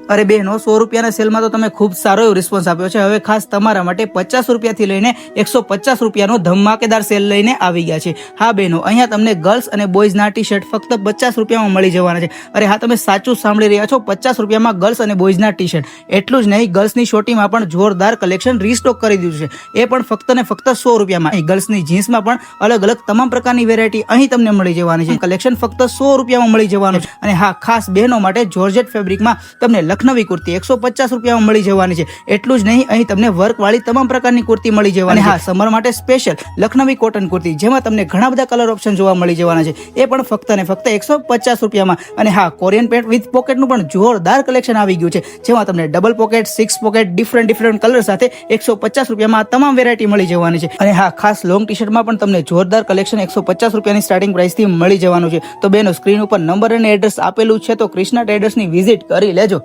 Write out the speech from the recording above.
અરે બહેનો, 100 રૂપિયાના સેલમાં તો તમે ખૂબ સારો એવો રિસ્પોન્સ આપ્યો છે. હવે ખાસ તમારા માટે 50 રૂપિયાથી લઈને 150 રૂપિયાનો ધમાકેદાર સેલ લઈને આવી ગયા છે. હા બહેનો, અહીંયા તમને ગર્લ્સ અને બોયઝના ટી શર્ટ ફક્ત 50 રૂપિયામાં મળી જવાના છે. અરે હા, તમે સાચું સાંભળી રહ્યા છો, 50 રૂપિયામાં ગર્લ્સ અને બોયઝના ટી શર્ટ. એટલું જ નહીં, ગર્લ્સની શોર્ટીમાં પણ જોરદાર કલેક્શન રીસ્ટોક કરી દીધું છે, એ પણ ફક્ત ને ફક્ત 100 રૂપિયામાં. અહીં ગર્લ્સની જીન્સમાં પણ અલગ અલગ તમામ પ્રકારની વેરાયટી અહીં તમને મળી જવાની છે. કલેક્શન ફક્ત 100 રૂપિયામાં મળી જવાનું છે. અને હા, ખાસ બહેનો માટે જોર્જેટ ફેબ્રિકમાં તમને લખનવી કુર્તી 150 રૂપિયામાં મળી જવાની છે. એટલું જ નહીં, અહીં તમને વર્કવાળી તમામ પ્રકારની કુર્તી મળી જવાની છે. હા, સમર માટે સ્પેશિયલ લખનવી કોટન કુર્તી, જેમાં તમને ઘણા બધા કલર ઓપ્શન જોવા મળી જવાના છે, એ પણ ફક્ત ને ફક્ત 150 રૂપિયામાં. અને હા, કોરિયન પેન્ટ વિથ પોકેટનું પણ જોરદાર કલેક્શન આવી ગયું છે, જેમાં તમને double pocket, 6 pocket, different colour સાથે 150 રૂપિયામાં આ તમામ વેરાયટી મળી જવાની છે. અને હા, ખાસ લોંગ ટી શર્ટમાં પણ તમને જોરદાર કલેક્શન 150 રૂપિયાની સ્ટાર્ટિંગ પ્રાઇસથી મળી જવાનું છે. તો બેનો, સ્ક્રીન ઉપર નંબર અને એડ્રેસ આપેલું છે, તો ક્રિષ્ના ટ્રેડર્સની વિઝિટ કરી લેજો.